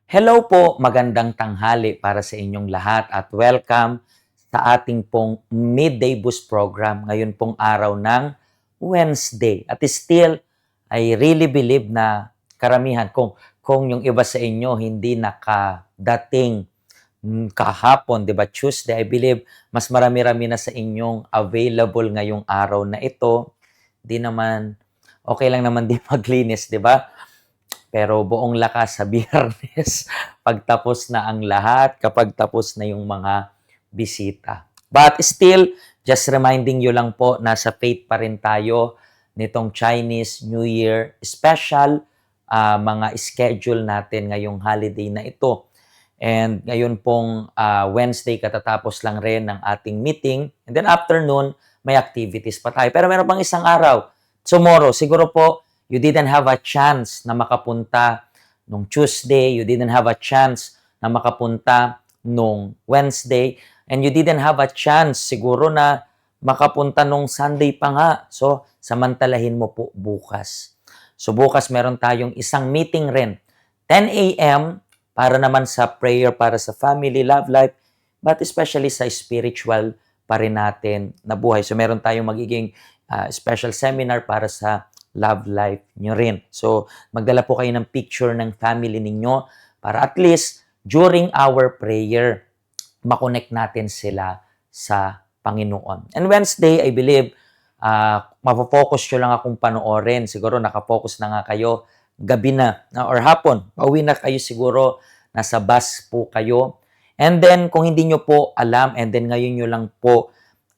Hello po, magandang tanghali para sa inyong lahat at welcome sa ating pong Midday Boost program ngayon pong araw ng Wednesday. At still, I really believe na karamihan, kung yung iba sa inyo hindi nakadating kahapon, 'di ba, Tuesday, I believe mas marami-rami na sa inyong available ngayong araw na ito. 'Di naman okay lang naman din maglinis, 'di ba? Pero buong lakas sa Biyernes pagtapos na ang lahat, kapag tapos na yung mga bisita. But still, just reminding you lang po, nasa faith pa rin tayo nitong Chinese New Year special, mga schedule natin ngayong holiday na ito. And ngayon pong Wednesday, katatapos lang rin ng ating meeting. And then afternoon, may activities pa tayo. Pero meron pang isang araw. Tomorrow, siguro po, you didn't have a chance na makapunta nung Tuesday, you didn't have a chance na makapunta nung Wednesday, and you didn't have a chance siguro na makapunta nung Sunday pa nga. So, samantalahin mo po bukas. So, bukas meron tayong isang meeting rin. 10 a.m. para naman sa prayer para sa family, love life, but especially sa spiritual pa rin natin na buhay. So, meron tayong magiging special seminar para sa love life nyo rin. So, magdala po kayo ng picture ng family ninyo para at least during our prayer, makonect natin sila sa Panginoon. And Wednesday, I believe, mapofocus nyo lang akong panoorin. Siguro nakafocus na nga kayo gabi na or hapon. Pauwi na kayo siguro, nasa bus po kayo. And then, kung hindi nyo po alam, and then ngayon nyo lang po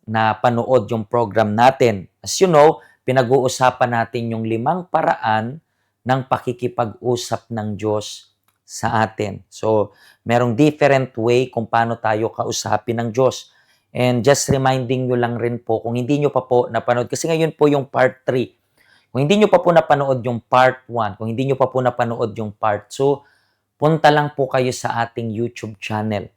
na panood yung program natin. As you know, pinag-uusapan natin yung 5 paraan ng pakikipag-usap ng Diyos sa atin. So, merong different way kung paano tayo kausapin ng Diyos. And just reminding nyo lang rin po, kung hindi nyo pa po napanood, kasi ngayon po yung part 3. Kung hindi nyo pa po napanood yung part 1, kung hindi nyo pa po napanood yung part 2, punta lang po kayo sa ating YouTube channel.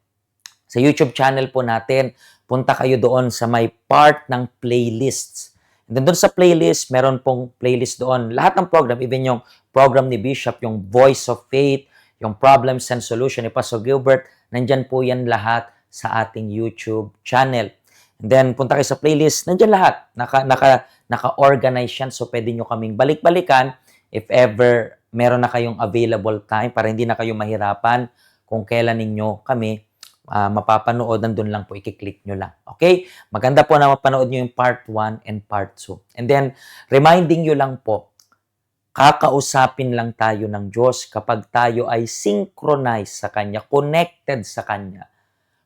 Sa YouTube channel po natin, punta kayo doon sa may part ng playlists. And then doon sa playlist, meron pong playlist doon. Lahat ng program, even yung program ni Bishop, yung Voice of Faith, yung Problems and Solution ni Pastor Gilbert, nandyan po yan lahat sa ating YouTube channel. And then, punta kayo sa playlist, nandyan lahat. Naka-organize yan, so pwede nyo kaming balik-balikan if ever meron na kayong available time para hindi na kayo mahirapan kung kailan ninyo kami mapapanood, nandun lang po, i-click nyo lang. Okay? Maganda po na mapanood nyo yung part 1 and part 2. And then, reminding nyo lang po, kakausapin lang tayo ng Diyos kapag tayo ay synchronized sa Kanya, connected sa Kanya.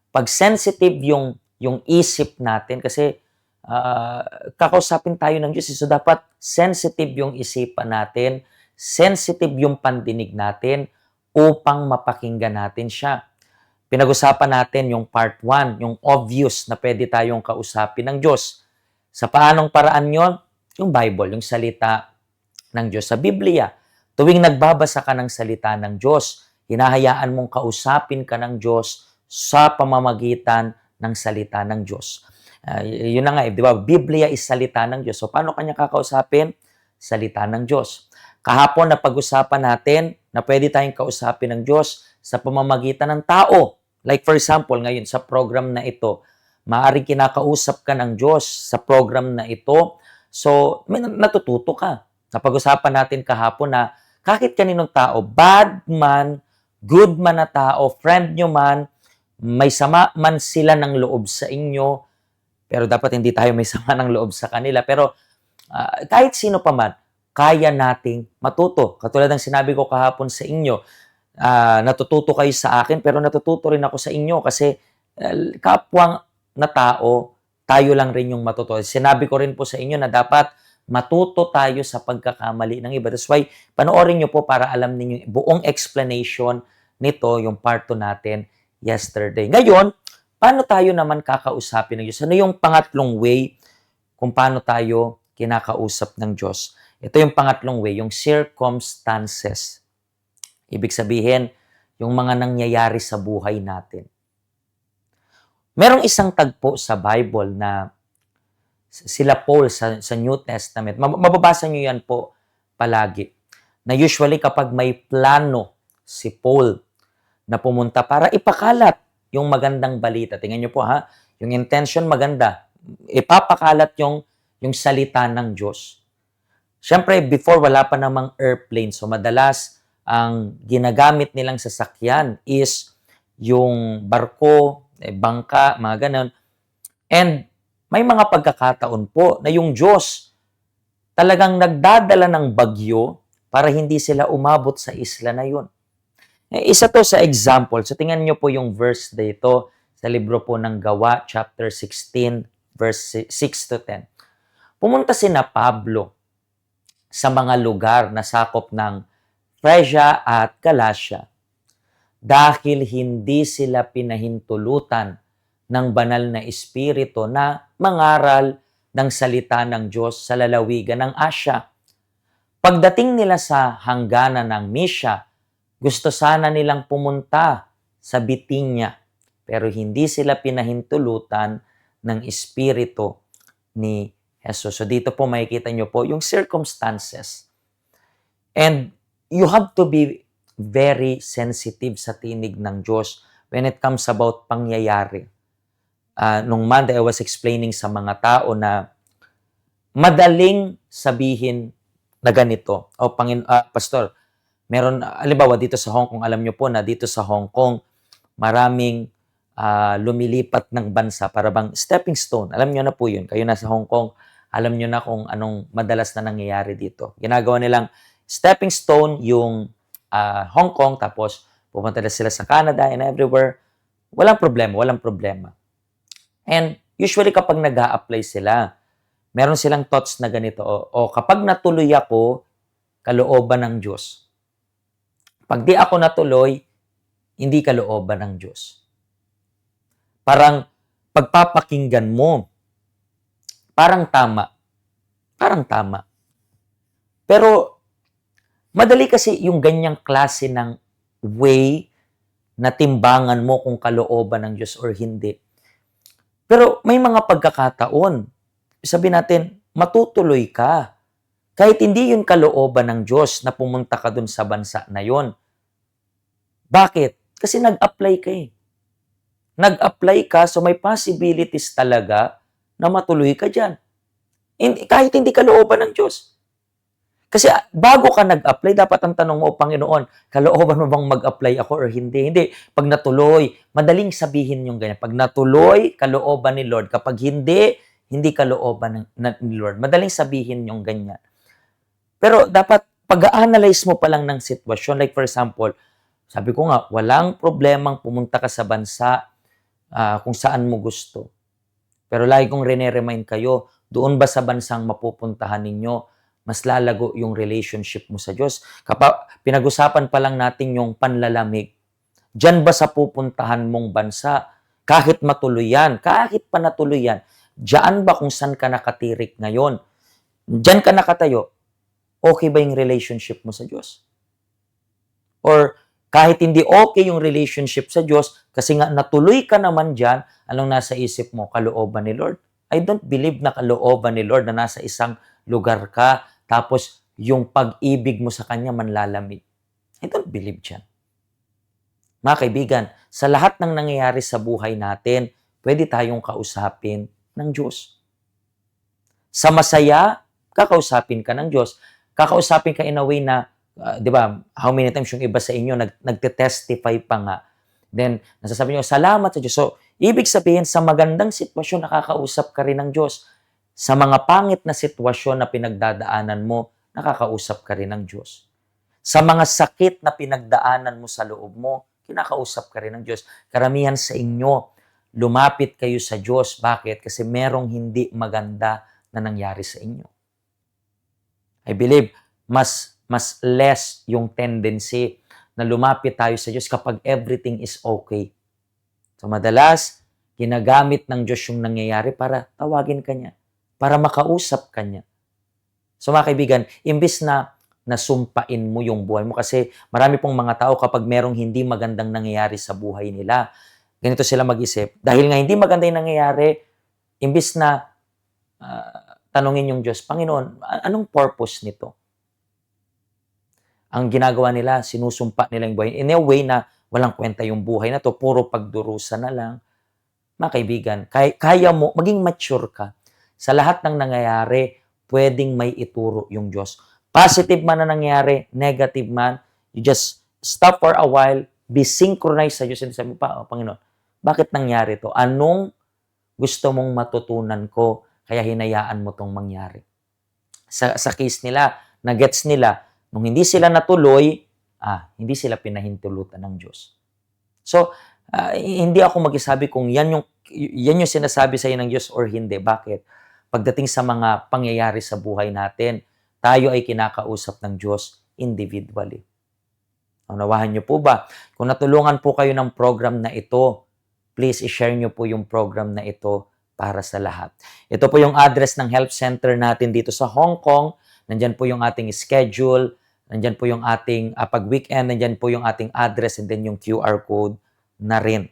Pag sensitive yung isip natin, kasi kakausapin tayo ng Diyos, so dapat sensitive yung isipan natin, sensitive yung pandinig natin upang mapakinggan natin siya. Pinag-usapan natin yung part 1, yung obvious na pwede tayong kausapin ng Diyos. Sa paanong paraan yon? Yung Bible, yung salita ng Diyos. Sa Biblia, tuwing nagbabasa ka ng salita ng Diyos, hinahayaan mong kausapin ka ng Diyos sa pamamagitan ng salita ng Diyos. Yun na nga, di ba? Biblia is salita ng Diyos. So, paano kanya kakausapin? Salita ng Diyos. Kahapon na pag-usapan natin na pwede tayong kausapin ng Diyos sa pamamagitan ng tao. Like for example, ngayon sa program na ito, maaaring kinakausap ka ng Diyos sa program na ito. So, may natututo ka. Napag-usapan natin kahapon na kahit kaninong tao, bad man, good man na tao, friend nyo man, may sama man sila ng loob sa inyo, pero dapat hindi tayo may sama ng loob sa kanila. Pero kahit sino pa man, kaya nating matuto. Katulad ng sinabi ko kahapon sa inyo, natututo kayo sa akin, pero natututo rin ako sa inyo kasi kapwa na tao, tayo lang rin yung matuto. Sinabi ko rin po sa inyo na dapat matuto tayo sa pagkakamali ng iba. That's why, panoorin nyo po para alam niyo buong explanation nito, yung part 2 natin yesterday. Ngayon, paano tayo naman kakausapin ng Diyos? Ano yung pangatlong way kung paano tayo kinakausap ng Diyos? Ito yung pangatlong way, yung circumstances. Ibig sabihin, yung mga nangyayari sa buhay natin. Merong isang tagpo sa Bible na sila Paul sa New Testament. Mababasa nyo yan po palagi. Na usually kapag may plano si Paul na pumunta para ipakalat yung magandang balita. Tingnan niyo po ha, yung intention maganda. Ipapakalat yung salita ng Diyos. Siyempre, before wala pa namang airplane. So madalas ang ginagamit nilang sasakyan is yung barko, bangka, mga ganon. And may mga pagkakataon po na yung Diyos talagang nagdadala ng bagyo para hindi sila umabot sa isla na yun. Isa to sa example. So tingnan niyo po yung verse dito sa libro po ng Gawa, chapter 16, verse 6 to 10. Pumunta sina Pablo sa mga lugar na sakop ng Phrygia at Galatia dahil hindi sila pinahintulutan ng banal na espiritu na mangaral ng salita ng Diyos sa lalawigan ng Asya. Pagdating nila sa hangganan ng Mysia, gusto sana nilang pumunta sa Bitinya, pero hindi sila pinahintulutan ng espiritu ni Jesus. So dito po makikita nyo po yung circumstances. And you have to be very sensitive sa tinig ng Diyos when it comes about pangyayari. Nung Monday, I was explaining sa mga tao na madaling sabihin na ganito. Pastor, meron, halimbawa dito sa Hong Kong, alam nyo po na dito sa Hong Kong, maraming lumilipat ng bansa para bang stepping stone. Alam nyo na po yun. Kayo nasa Hong Kong, alam nyo na kung anong madalas na nangyayari dito. Ginagawa nilang stepping stone yung Hong Kong, tapos pupunta na sila sa Canada and everywhere. Walang problema. And usually kapag nag-a-apply sila, meron silang thoughts na ganito, o kapag natuloy ako, kalooban ng Diyos. Pag di ako natuloy, hindi kalooban ng Diyos. Parang pagpapakinggan mo, parang tama. Pero madali kasi yung ganyang klase ng way na timbangan mo kung kalooban ng Diyos or hindi. Pero may mga pagkakataon, sabihin natin, matutuloy ka. Kahit hindi yun kalooban ng Diyos na pumunta ka dun sa bansa na yun. Bakit? Kasi nag-apply ka eh. Nag-apply ka, so may possibilities talaga na matuloy ka dyan. Kahit hindi kalooban ng Diyos. Kasi bago ka nag-apply, dapat ang tanong mo, Panginoon, kalooban mo bang mag-apply ako or hindi? Hindi. Pag natuloy, madaling sabihin yung ganyan. Pag natuloy, kalooban ni Lord. Kapag hindi kalooban ni Lord. Madaling sabihin yung ganyan. Pero dapat pag-analyze mo pa lang ng sitwasyon. Like for example, sabi ko nga, walang problemang pumunta ka sa bansa kung saan mo gusto. Pero lagi kong rene-remind kayo, doon ba sa bansang mapupuntahan ninyo, mas lalago yung relationship mo sa Diyos. Kapag pinag-usapan pa lang natin yung panlalamig, dyan ba sa pupuntahan mong bansa, kahit matuloy yan, kahit pa natuloy yan, dyan ba kung saan ka nakatirik ngayon, dyan ka nakatayo, okay ba yung relationship mo sa Diyos? Or kahit hindi okay yung relationship sa Diyos, kasi nga natuloy ka naman dyan, anong nasa isip mo? Kalooban ni Lord? I don't believe na kalooban ni Lord na nasa isang lugar ka, tapos yung pag-ibig mo sa Kanya manlalamig. I don't believe dyan. Mga kaibigan, sa lahat ng nangyayari sa buhay natin, pwede tayong kausapin ng Diyos. Sa masaya, kakausapin ka ng Diyos. Kakausapin ka in a way na, di ba, how many times yung iba sa inyo nagte-testify pa nga. Then, nasasabi nyo, salamat sa Diyos. So, ibig sabihin, sa magandang sitwasyon, nakakausap ka rin ng Diyos. Sa mga pangit na sitwasyon na pinagdadaanan mo, nakakausap ka rin ng Diyos. Sa mga sakit na pinagdaanan mo sa loob mo, kinakausap ka rin ng Diyos. Karamihan sa inyo, lumapit kayo sa Diyos. Bakit? Kasi merong hindi maganda na nangyari sa inyo. I believe, mas less yung tendency na lumapit tayo sa Diyos kapag everything is okay. So madalas, ginagamit ng Diyos yung nangyayari para tawagin ka niya, para makausap ka niya. So mga kaibigan, imbis na nasumpain mo yung buhay mo, kasi marami pong mga tao kapag merong hindi magandang nangyayari sa buhay nila, ganito sila mag-isip. Dahil nga hindi maganda yung nangyayari, imbis na tanungin yung Diyos, Panginoon, anong purpose nito? Ang ginagawa nila, sinusumpa nila yung buhay in a way na walang kwenta yung buhay na 'to, puro pagdurusa na lang. Mga kaibigan, kaya mo maging mature ka. Sa lahat ng nangyayari, puwedeng may ituro yung Diyos. Positive man na nangyari, negative man, you just stop for a while, be synchronized sa Diyos and sabi mo pa, "Oh, Panginoon, bakit nangyari 'to? Anong gusto mong matutunan ko kaya hinayaan mo 'tong mangyari?" Sa case nila, na-gets nila, nung hindi sila natuloy, hindi sila pinahintulutan ng Diyos. So, hindi ako magsasabi kung yan yung sinasabi sa'yo ng Diyos or hindi. Bakit? Pagdating sa mga pangyayari sa buhay natin, tayo ay kinakausap ng Diyos individually. Naunawahan niyo po ba? Kung natulungan po kayo ng program na ito, please i-share niyo po yung program na ito para sa lahat. Ito po yung address ng help center natin dito sa Hong Kong. Nandyan po yung ating schedule. Nandyan po yung ating, pag weekend, nandyan po yung ating address and then yung QR code na rin.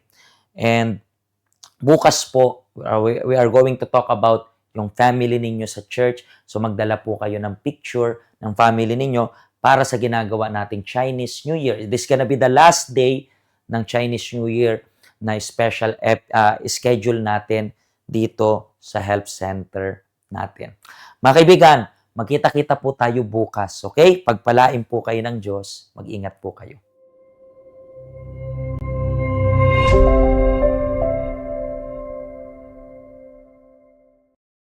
And bukas po, we are going to talk about yung family ninyo sa church. So magdala po kayo ng picture ng family ninyo para sa ginagawa nating Chinese New Year. This is gonna be the last day ng Chinese New Year na special schedule natin dito sa help center natin. Mga kaibigan, magkita-kita po tayo bukas, okay? Pagpalain po kayo ng Diyos, mag-ingat po kayo.